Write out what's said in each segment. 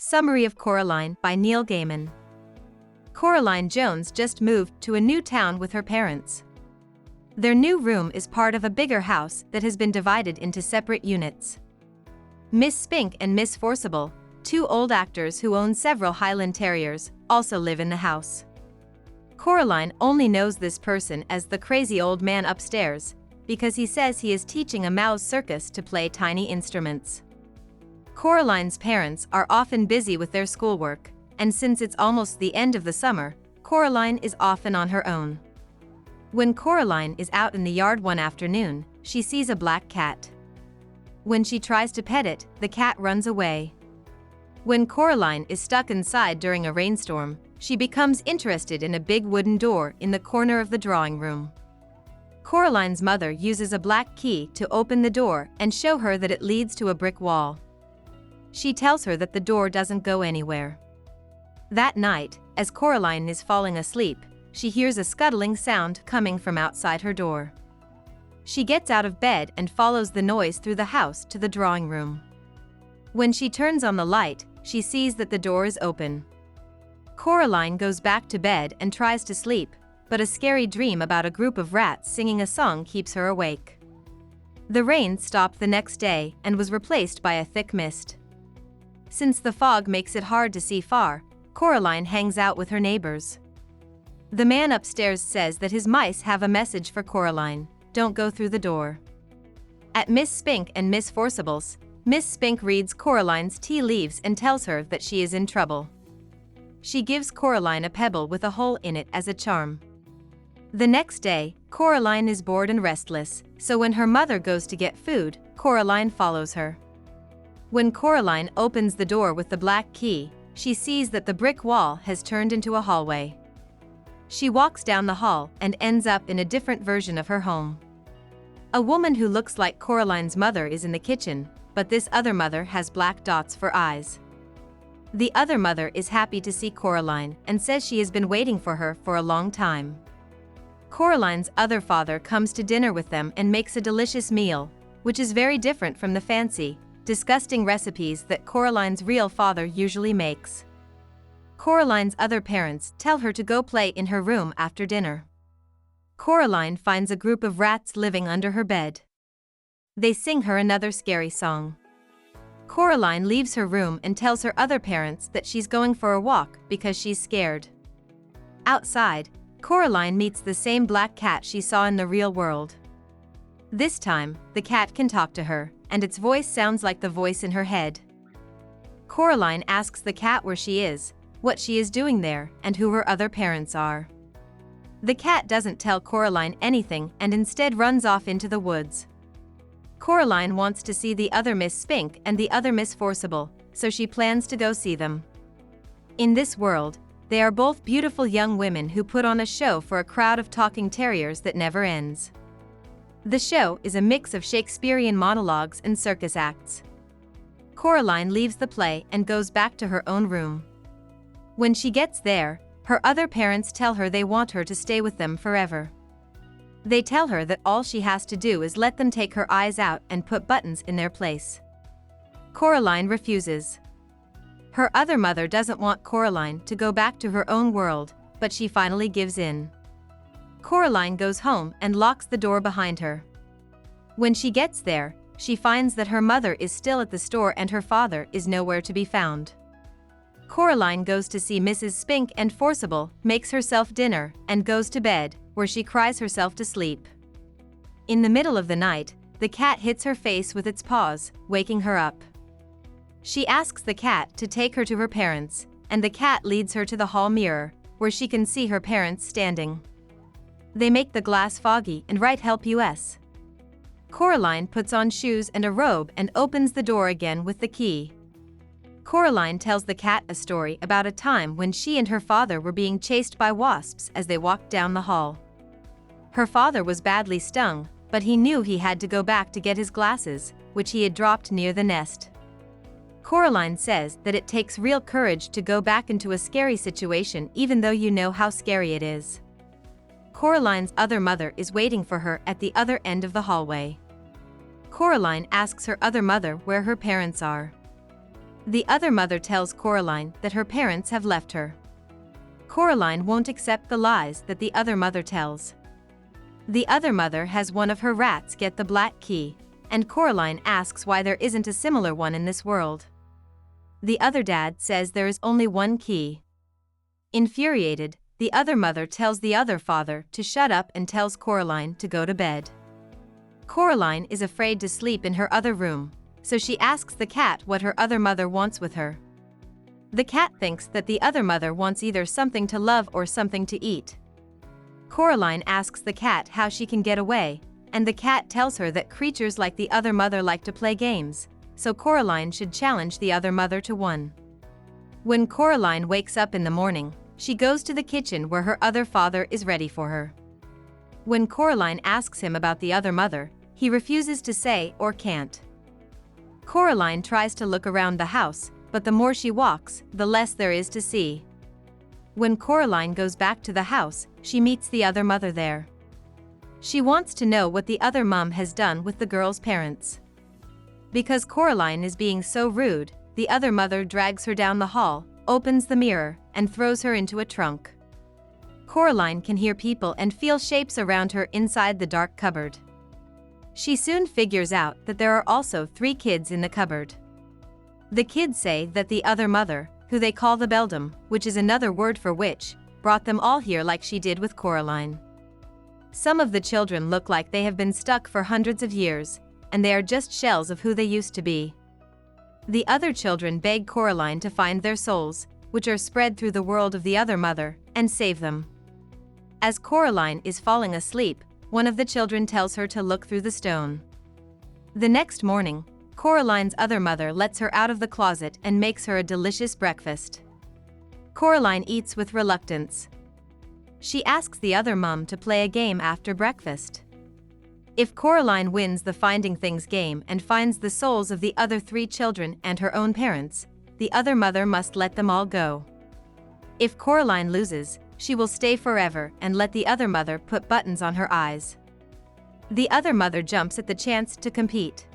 Summary of Coraline by Neil Gaiman. Coraline Jones just moved to a new town with her parents. Their new room is part of a bigger house that has been divided into separate units. Miss Spink and Miss Forcible, two old actors who own several Highland Terriers, also live in the house. Coraline only knows this person as the crazy old man upstairs, because he says he is teaching a mouse circus to play tiny instruments. Coraline's parents are often busy with their schoolwork, and since it's almost the end of the summer, Coraline is often on her own. When Coraline is out in the yard one afternoon, she sees a black cat. When she tries to pet it, the cat runs away. When Coraline is stuck inside during a rainstorm, she becomes interested in a big wooden door in the corner of the drawing room. Coraline's mother uses a black key to open the door and show her that it leads to a brick wall. She tells her that the door doesn't go anywhere. That night, as Coraline is falling asleep, she hears a scuttling sound coming from outside her door. She gets out of bed and follows the noise through the house to the drawing room. When she turns on the light, she sees that the door is open. Coraline goes back to bed and tries to sleep, but a scary dream about a group of rats singing a song keeps her awake. The rain stopped the next day and was replaced by a thick mist. Since the fog makes it hard to see far, Coraline hangs out with her neighbors. The man upstairs says that his mice have a message for Coraline: don't go through the door. At Miss Spink and Miss Forcible's, Miss Spink reads Coraline's tea leaves and tells her that she is in trouble. She gives Coraline a pebble with a hole in it as a charm. The next day, Coraline is bored and restless, so when her mother goes to get food, Coraline follows her. When Coraline opens the door with the black key, she sees that the brick wall has turned into a hallway. She walks down the hall and ends up in a different version of her home. A woman who looks like Coraline's mother is in the kitchen, but this other mother has black dots for eyes. The other mother is happy to see Coraline and says she has been waiting for her for a long time. Coraline's other father comes to dinner with them and makes a delicious meal, which is very different from the fancy, disgusting recipes that Coraline's real father usually makes. Coraline's other parents tell her to go play in her room after dinner. Coraline finds a group of rats living under her bed. They sing her another scary song. Coraline leaves her room and tells her other parents that she's going for a walk because she's scared. Outside, Coraline meets the same black cat she saw in the real world. This time, the cat can talk to her, and its voice sounds like the voice in her head. Coraline asks the cat where she is, what she is doing there, and who her other parents are. The cat doesn't tell Coraline anything and instead runs off into the woods. Coraline wants to see the other Miss Spink and the other Miss Forcible, so she plans to go see them. In this world, they are both beautiful young women who put on a show for a crowd of talking terriers that never ends. The show is a mix of Shakespearean monologues and circus acts. Coraline leaves the play and goes back to her own room. When she gets there, her other parents tell her they want her to stay with them forever. They tell her that all she has to do is let them take her eyes out and put buttons in their place. Coraline refuses. Her other mother doesn't want Coraline to go back to her own world, but she finally gives in. Coraline goes home and locks the door behind her. When she gets there, she finds that her mother is still at the store and her father is nowhere to be found. Coraline goes to see Mrs. Spink and Forcible, makes herself dinner, and goes to bed, where she cries herself to sleep. In the middle of the night, the cat hits her face with its paws, waking her up. She asks the cat to take her to her parents, and the cat leads her to the hall mirror, where she can see her parents standing. They make the glass foggy and write "Help US." Coraline puts on shoes and a robe and opens the door again with the key. Coraline tells the cat a story about a time when she and her father were being chased by wasps as they walked down the hall. Her father was badly stung, but he knew he had to go back to get his glasses, which he had dropped near the nest. Coraline says that it takes real courage to go back into a scary situation even though you know how scary it is. Coraline's other mother is waiting for her at the other end of the hallway. Coraline asks her other mother where her parents are. The other mother tells Coraline that her parents have left her. Coraline won't accept the lies that the other mother tells. The other mother has one of her rats get the black key, and Coraline asks why there isn't a similar one in this world. The other dad says there is only one key. Infuriated, the other mother tells the other father to shut up and tells Coraline to go to bed. Coraline is afraid to sleep in her other room, so she asks the cat what her other mother wants with her. The cat thinks that the other mother wants either something to love or something to eat. Coraline asks the cat how she can get away, and the cat tells her that creatures like the other mother like to play games, so Coraline should challenge the other mother to one. When Coraline wakes up in the morning, she goes to the kitchen where her other father is ready for her. When Coraline asks him about the other mother, he refuses to say or can't. Coraline tries to look around the house, but the more she walks, the less there is to see. When Coraline goes back to the house, she meets the other mother there. She wants to know what the other mom has done with the girl's parents. Because Coraline is being so rude, the other mother drags her down the hall, opens the mirror, and throws her into a trunk. Coraline can hear people and feel shapes around her inside the dark cupboard. She soon figures out that there are also 3 kids in the cupboard. The kids say that the other mother, who they call the beldam, which is another word for witch, brought them all here like she did with Coraline. Some of the children look like they have been stuck for hundreds of years, and they are just shells of who they used to be. The other children beg Coraline to find their souls, which are spread through the world of the other mother, and save them. As Coraline is falling asleep, one of the children tells her to look through the stone. The next morning, Coraline's other mother lets her out of the closet and makes her a delicious breakfast. Coraline eats with reluctance. She asks the other mom to play a game after breakfast. If Coraline wins the Finding Things game and finds the souls of the other 3 children and her own parents, the other mother must let them all go. If Coraline loses, she will stay forever and let the other mother put buttons on her eyes. The other mother jumps at the chance to compete.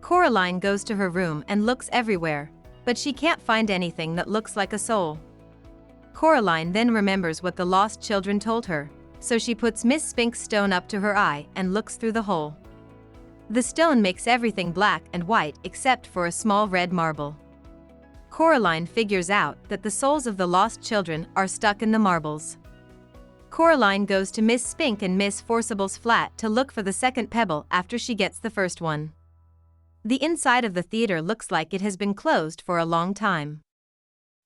Coraline goes to her room and looks everywhere, but she can't find anything that looks like a soul. Coraline then remembers what the lost children told her, so she puts Miss Spink's stone up to her eye and looks through the hole. The stone makes everything black and white except for a small red marble. Coraline figures out that the souls of the lost children are stuck in the marbles. Coraline goes to Miss Spink and Miss Forcible's flat to look for the second pebble after she gets the first one. The inside of the theater looks like it has been closed for a long time.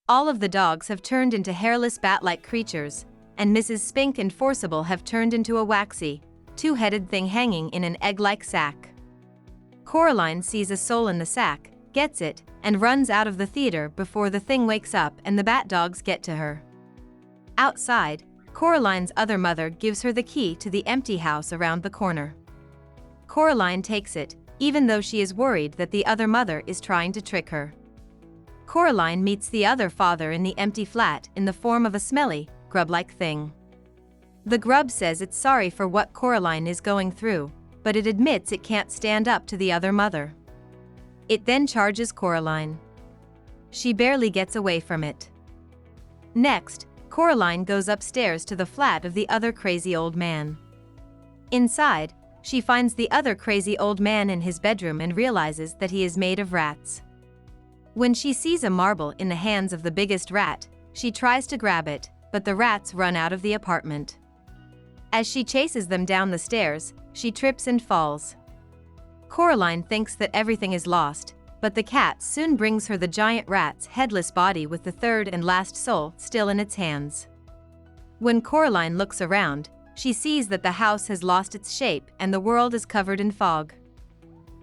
All of the dogs have turned into hairless bat-like creatures, and Mrs. Spink and Forcible have turned into a waxy, 2-headed thing hanging in an egg-like sack. Coraline sees a soul in the sack, gets it, and runs out of the theater before the thing wakes up and the bat dogs get to her. Outside, Coraline's other mother gives her the key to the empty house around the corner. Coraline takes it, even though she is worried that the other mother is trying to trick her. Coraline meets the other father in the empty flat in the form of a smelly, grub-like thing. The grub says it's sorry for what Coraline is going through, but it admits it can't stand up to the other mother. It then charges Coraline. She barely gets away from it. Next, Coraline goes upstairs to the flat of the other crazy old man. Inside, she finds the other crazy old man in his bedroom and realizes that he is made of rats. When she sees a marble in the hands of the biggest rat, she tries to grab it, but the rats run out of the apartment. As she chases them down the stairs, she trips and falls. Coraline thinks that everything is lost, but the cat soon brings her the giant rat's headless body with the third and last soul still in its hands. When Coraline looks around, she sees that the house has lost its shape and the world is covered in fog.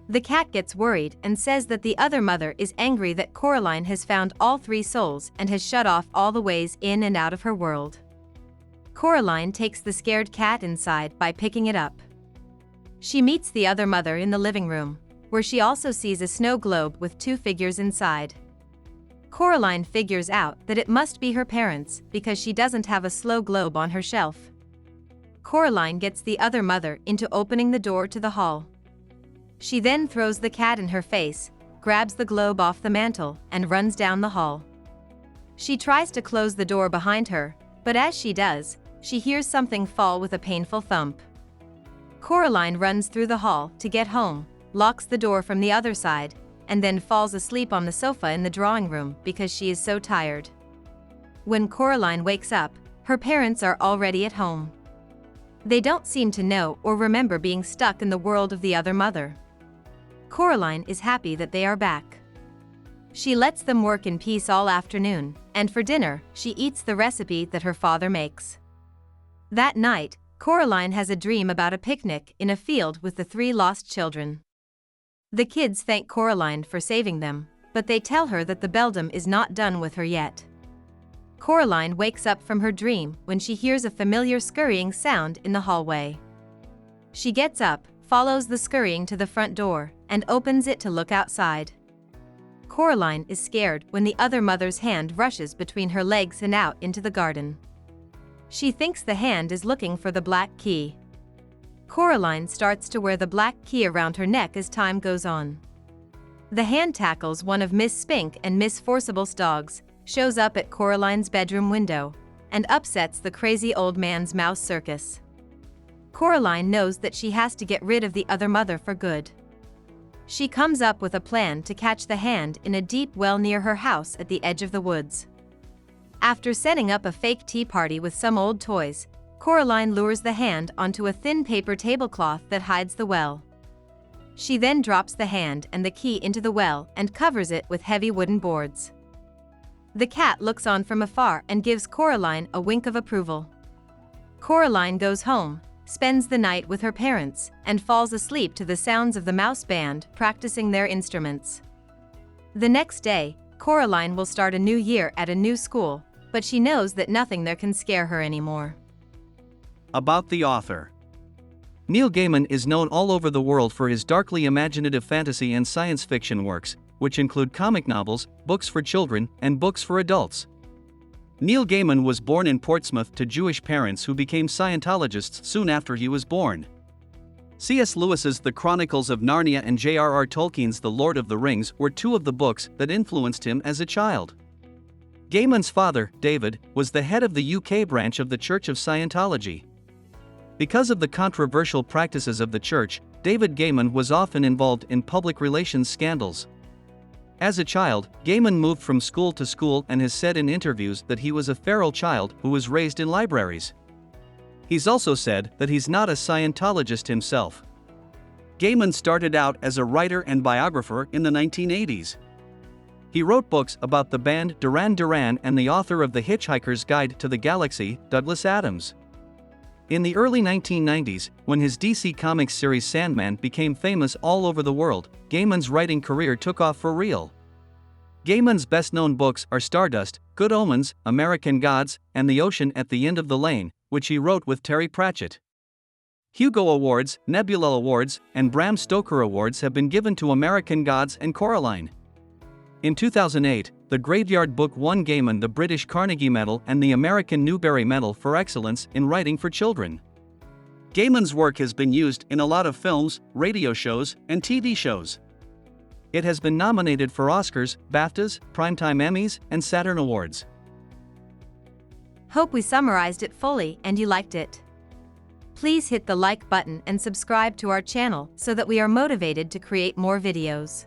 The cat gets worried and says that the other mother is angry that Coraline has found all 3 souls and has shut off all the ways in and out of her world. Coraline takes the scared cat inside by picking it up. She meets the other mother in the living room, where she also sees a snow globe with 2 figures inside. Coraline figures out that it must be her parents because she doesn't have a snow globe on her shelf. Coraline gets the other mother into opening the door to the hall. She then throws the cat in her face, grabs the globe off the mantel, and runs down the hall. She tries to close the door behind her, but as she does, she hears something fall with a painful thump. Coraline runs through the hall to get home, locks the door from the other side, and then falls asleep on the sofa in the drawing room because she is so tired. When Coraline wakes up, her parents are already at home. They don't seem to know or remember being stuck in the world of the other mother. Coraline is happy that they are back. She lets them work in peace all afternoon, and for dinner, she eats the recipe that her father makes. That night, Coraline has a dream about a picnic in a field with the 3 lost children. The kids thank Coraline for saving them, but they tell her that the beldam is not done with her yet. Coraline wakes up from her dream when she hears a familiar scurrying sound in the hallway. She gets up, follows the scurrying to the front door, and opens it to look outside. Coraline is scared when the other mother's hand rushes between her legs and out into the garden. She thinks the hand is looking for the black key. Coraline starts to wear the black key around her neck as time goes on. The hand tackles one of Miss Spink and Miss Forcible's dogs, shows up at Coraline's bedroom window, and upsets the crazy old man's mouse circus. Coraline knows that she has to get rid of the other mother for good. She comes up with a plan to catch the hand in a deep well near her house at the edge of the woods. After setting up a fake tea party with some old toys, Coraline lures the hand onto a thin paper tablecloth that hides the well. She then drops the hand and the key into the well and covers it with heavy wooden boards. The cat looks on from afar and gives Coraline a wink of approval. Coraline goes home, spends the night with her parents, and falls asleep to the sounds of the mouse band practicing their instruments. The next day, Coraline will start a new year at a new school, but she knows that nothing there can scare her anymore. About the author. Neil Gaiman is known all over the world for his darkly imaginative fantasy and science fiction works, which include comic novels, books for children, and books for adults. Neil Gaiman was born in Portsmouth to Jewish parents who became Scientologists soon after he was born. C.S. Lewis's The Chronicles of Narnia and J.R.R. Tolkien's The Lord of the Rings were 2 of the books that influenced him as a child. Gaiman's father, David, was the head of the UK branch of the Church of Scientology. Because of the controversial practices of the church, David Gaiman was often involved in public relations scandals. As a child, Gaiman moved from school to school and has said in interviews that he was a feral child who was raised in libraries. He's also said that he's not a Scientologist himself. Gaiman started out as a writer and biographer in the 1980s. He wrote books about the band Duran Duran and the author of The Hitchhiker's Guide to the Galaxy, Douglas Adams. In the early 1990s, when his DC Comics series Sandman became famous all over the world, Gaiman's writing career took off for real. Gaiman's best-known books are Stardust, Good Omens, American Gods, and The Ocean at the End of the Lane, which he wrote with Terry Pratchett. Hugo Awards, Nebula Awards, and Bram Stoker Awards have been given to American Gods and Coraline. In 2008, The Graveyard Book won Gaiman the British Carnegie Medal and the American Newbery Medal for excellence in writing for children. Gaiman's work has been used in a lot of films, radio shows, and TV shows. It has been nominated for Oscars, BAFTAs, Primetime Emmys, and Saturn Awards. Hope we summarized it fully and you liked it. Please hit the like button and subscribe to our channel so that we are motivated to create more videos.